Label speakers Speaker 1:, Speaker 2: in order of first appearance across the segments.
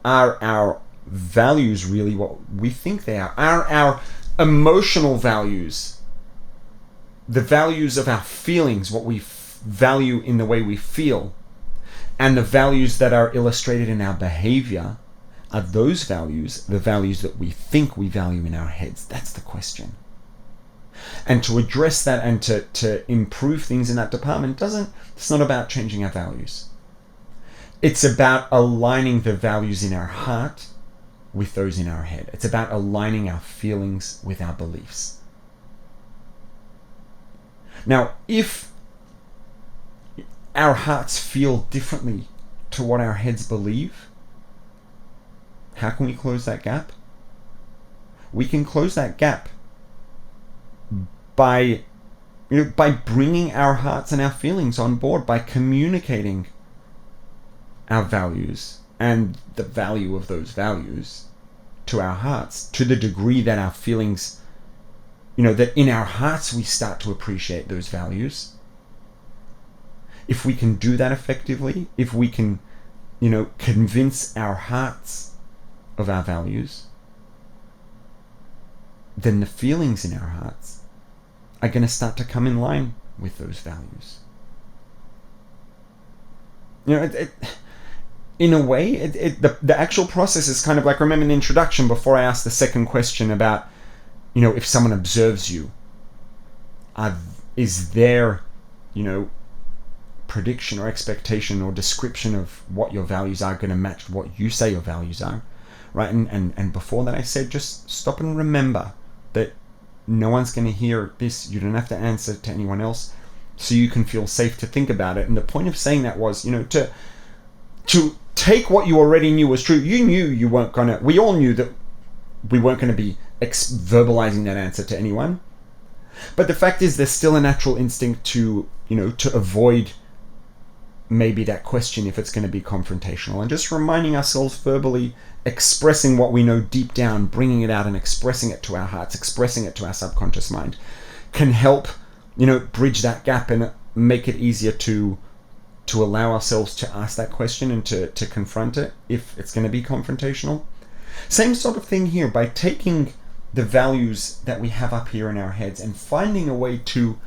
Speaker 1: are our values really what we think they are? Are our emotional values, the values of our feelings, what we value in the way we feel, and the values that are illustrated in our behavior, are those values the values that we think we value in our heads? That's the question. And to address that and to improve things in that department, it's not about changing our values. It's about aligning the values in our heart with those in our head. It's about aligning our feelings with our beliefs. Now, if our hearts feel differently to what our heads believe, how can we close that gap? We can close that gap by bringing our hearts and our feelings on board, by communicating our values and the value of those values to our hearts, to the degree that our feelings, that in our hearts we start to appreciate those values. If we can do that effectively, if we can, convince our hearts of our values, then the feelings in our hearts are going to start to come in line with those values. In a way, the actual process is kind of like, remember in the introduction, before I asked the second question about, if someone observes you, is their, prediction or expectation or description of what your values are going to match what you say your values are, right? And before that I said, just stop and remember that no one's going to hear this. You don't have to answer to anyone else, so you can feel safe to think about it. And the point of saying that was, to take what you already knew was true. You knew you weren't going to, we all knew that we weren't going to be verbalizing that answer to anyone. But the fact is, there's still a natural instinct to avoid maybe that question if it's going to be confrontational. And just reminding ourselves, verbally expressing what we know deep down, bringing it out and expressing it to our hearts, expressing it to our subconscious mind, can help, bridge that gap and make it easier to allow ourselves to ask that question and to confront it if it's going to be confrontational. Same sort of thing here, by taking the values that we have up here in our heads and finding a way to,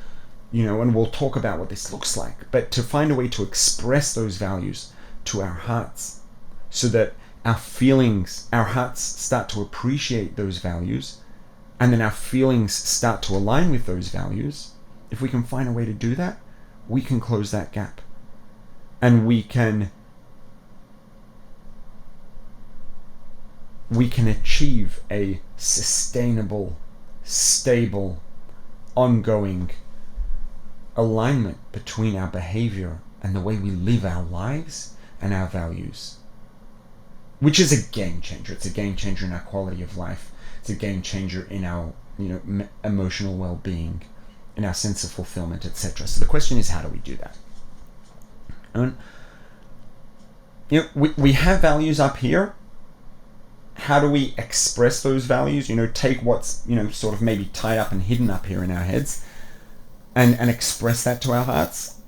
Speaker 1: and we'll talk about what this looks like, but to find a way to express those values to our hearts so that our hearts start to appreciate those values, and then our feelings start to align with those values. If we can find a way to do that, we can close that gap. And we can achieve a sustainable, stable, ongoing alignment between our behavior and the way we live our lives and our values, which is a game changer. It's a game changer in our quality of life. It's a game changer in our emotional well-being, in our sense of fulfillment, etc. So the question is, how do we do that? And we have values up here. How do we express those values? Take what's sort of maybe tied up and hidden up here in our heads, and express that to our hearts.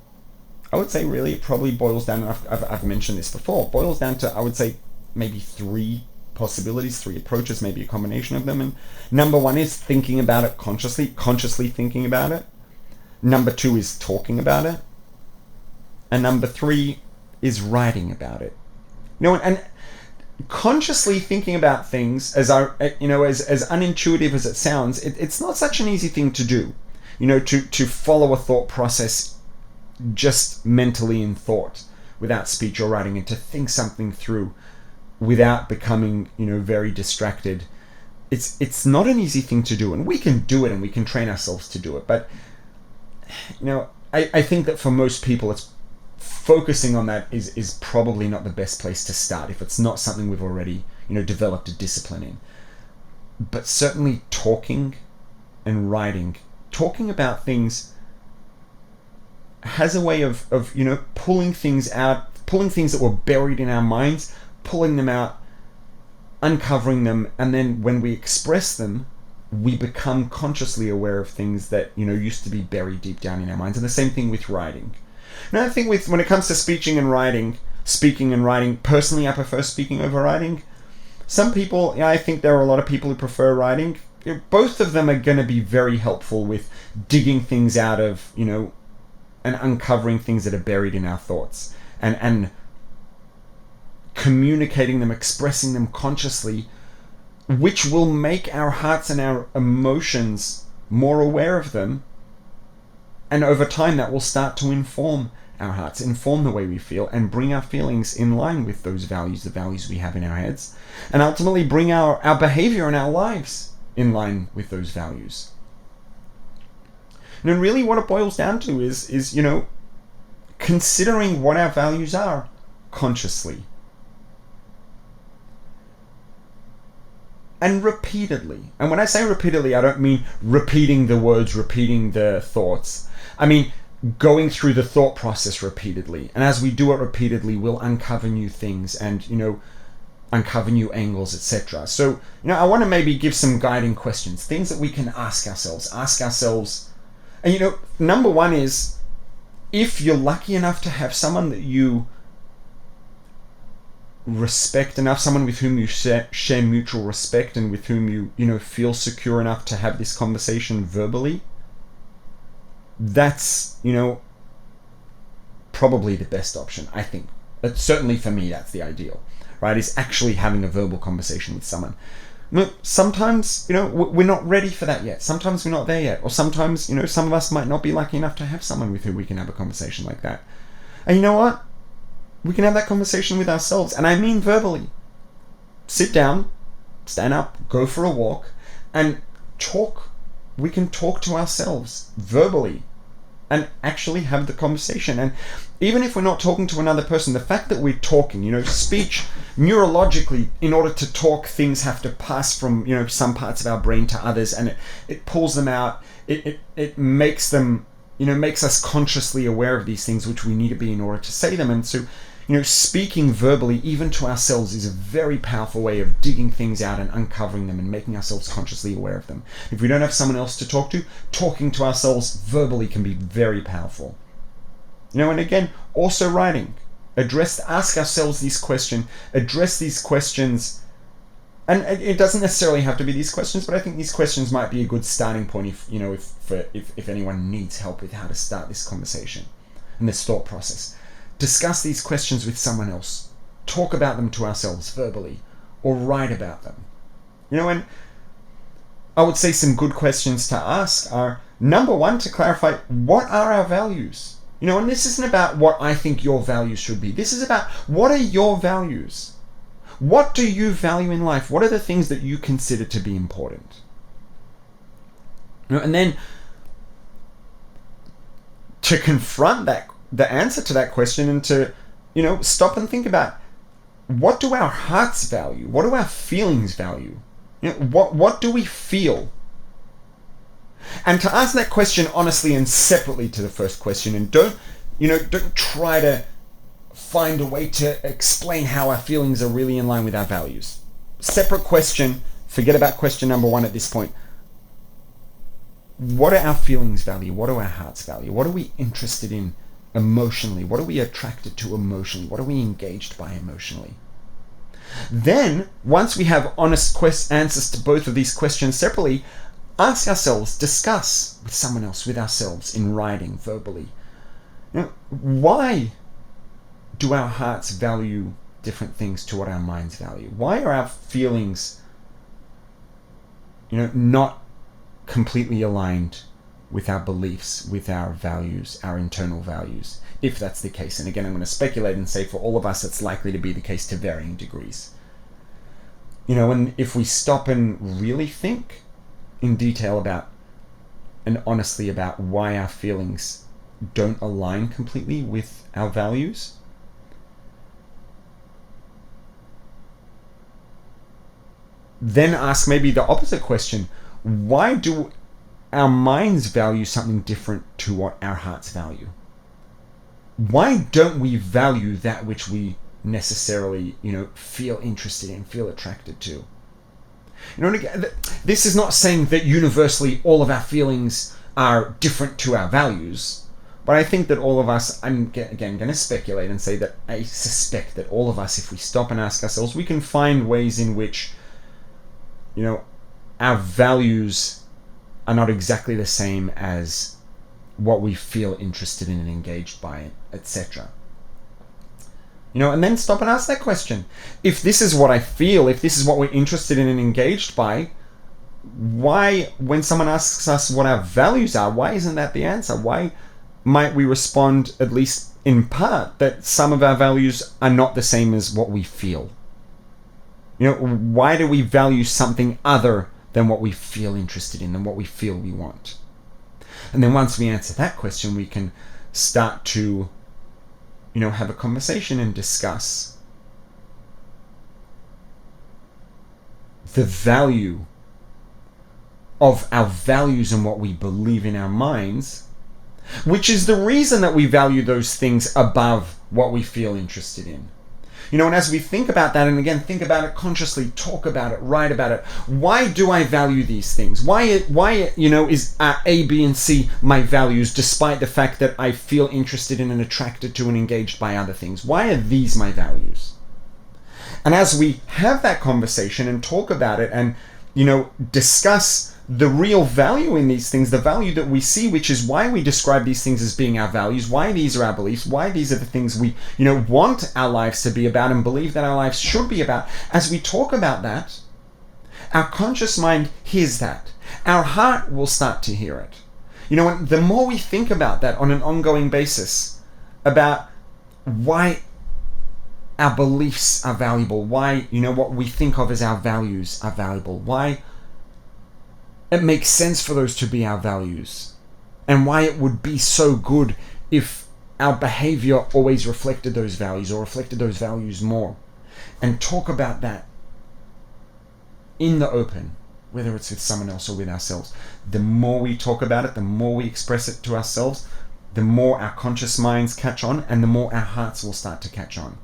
Speaker 1: I would say really it probably boils down, I've mentioned this before, boils down to, I would say, maybe 3 possibilities, 3 approaches, maybe a combination of them. And number 1 is thinking about it consciously thinking about it. Number 2 is talking about it. And number 3 is writing about it. And consciously thinking about things, as unintuitive as it sounds, it's not such an easy thing to do. To follow a thought process just mentally in thought, without speech or writing, and to think something through without becoming, very distracted. It's not an easy thing to do, and we can do it, and we can train ourselves to do it. But, I think that for most people, it's focusing on that is probably not the best place to start if it's not something we've already, developed a discipline in. But certainly talking and writing, talking about things has a way of pulling things out, pulling things that were buried in our minds, pulling them out, uncovering them, and then when we express them, we become consciously aware of things that used to be buried deep down in our minds. And the same thing with writing. Another thing when it comes to speeching and writing, speaking and writing. Personally, I prefer speaking over writing. Some people, I think there are a lot of people who prefer writing. Both of them are going to be very helpful with digging things out of, and uncovering things that are buried in our thoughts, and communicating them, expressing them consciously, which will make our hearts and our emotions more aware of them. And over time, that will start to inform our hearts, inform the way we feel, and bring our feelings in line with those values, the values we have in our heads, and ultimately bring our behavior and our lives in line with those values. And really what it boils down to is considering what our values are consciously. And repeatedly. And when I say repeatedly, I don't mean repeating the words, repeating the thoughts. I mean going through the thought process repeatedly. And as we do it repeatedly, we'll uncover new things and, uncover new angles, etc. So, I want to maybe give some guiding questions, things that we can ask ourselves. And, number one is, if you're lucky enough to have someone that you respect enough, someone with whom you share mutual respect and with whom you feel secure enough to have this conversation verbally, that's probably the best option, I think. But certainly for me, that's the ideal, right? Is actually having a verbal conversation with someone. Sometimes we're not ready for that yet. Sometimes we're not there yet, or sometimes some of us might not be lucky enough to have someone with whom we can have a conversation like that. And you know what? We can have that conversation with ourselves, and I mean verbally. Sit down, stand up, go for a walk, and talk. We can talk to ourselves verbally and actually have the conversation. And even if we're not talking to another person, the fact that we're talking, speech, neurologically, in order to talk, things have to pass from, some parts of our brain to others, and it pulls them out. It makes them, makes us consciously aware of these things, which we need to be in order to say them. And so, speaking verbally, even to ourselves, is a very powerful way of digging things out and uncovering them and making ourselves consciously aware of them. If we don't have someone else to talk to, talking to ourselves verbally can be very powerful. And again, also writing. Ask ourselves these questions, address these questions. And it doesn't necessarily have to be these questions, but I think these questions might be a good starting point if anyone needs help with how to start this conversation and this thought process. Discuss these questions with someone else. Talk about them to ourselves verbally, or write about them. And I would say some good questions to ask are, number one, to clarify, what are our values? And this isn't about what I think your values should be. This is about, what are your values? What do you value in life? What are the things that you consider to be important? And then to confront the answer to that question, and to stop and think about, what do our hearts value? What do our feelings value? What do we feel? And to ask that question honestly and separately to the first question, and don't try to find a way to explain how our feelings are really in line with our values. Separate question. Forget about question number one at this point. What are our feelings value? What do our hearts value? What are we interested in emotionally? What are we attracted to emotionally? What are we engaged by emotionally? Then, once we have honest answers to both of these questions separately, ask ourselves, discuss with someone else, with ourselves, in writing, verbally. Why do our hearts value different things to what our minds value? Why are our feelings, not completely aligned with our beliefs, with our values, our internal values, if that's the case? And again, I'm going to speculate and say for all of us, it's likely to be the case to varying degrees. And if we stop and really think in detail about, and honestly about, why our feelings don't align completely with our values, then ask maybe the opposite question. Why do our minds value something different to what our hearts value? Why don't we value that which we necessarily, feel interested in, feel attracted to? This is not saying that universally all of our feelings are different to our values, But I think that all of us, I'm again going to speculate and say that I suspect that all of us, if we stop and ask ourselves, we can find ways in which, our values are not exactly the same as what we feel interested in and engaged by, etc. And then stop and ask that question. If this is what I feel, if this is what we're interested in and engaged by, why, when someone asks us what our values are, why isn't that the answer? Why might we respond, at least in part, that some of our values are not the same as what we feel? Why do we value something other than what we feel interested in and what we feel we want? And then once we answer that question, we can start to have a conversation and discuss the value of our values and what we believe in our minds, which is the reason that we value those things above what we feel interested in. And as we think about that, and again, think about it consciously, talk about it, write about it. Why do I value these things? Why is A, B, and C my values, despite the fact that I feel interested in and attracted to and engaged by other things? Why are these my values? And as we have that conversation and talk about it and, discuss the real value in these things, the value that we see, which is why we describe these things as being our values, why these are our beliefs, why these are the things we, want our lives to be about and believe that our lives should be about. As we talk about that, our conscious mind hears that. Our heart will start to hear it. And the more we think about that on an ongoing basis, about why our beliefs are valuable, why, what we think of as our values are valuable, why it makes sense for those to be our values, and why it would be so good if our behavior always reflected those values or reflected those values more, and talk about that in the open, whether it's with someone else or with ourselves. The more we talk about it, the more we express it to ourselves, the more our conscious minds catch on, and the more our hearts will start to catch on.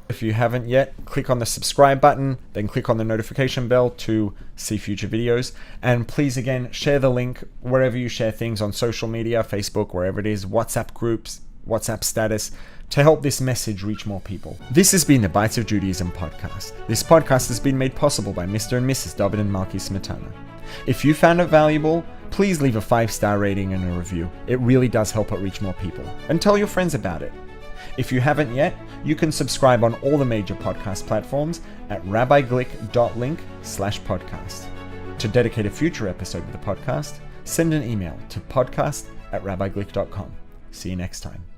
Speaker 1: If you haven't yet, click on the subscribe button, then click on the notification bell to see future videos. And please, again, share the link wherever you share things on social media, Facebook, wherever it is, WhatsApp groups, WhatsApp status, to help this message reach more people. This has been the Bites of Judaism podcast. This podcast has been made possible by Mr. and Mrs. David and Malki Smetana. If you found it valuable, please leave a 5-star rating and a review. It really does help it reach more people. And tell your friends about it. If you haven't yet, you can subscribe on all the major podcast platforms at rabbiglick.link/podcast. To dedicate a future episode of the podcast, send an email to podcast@rabbiglick.com. See you next time.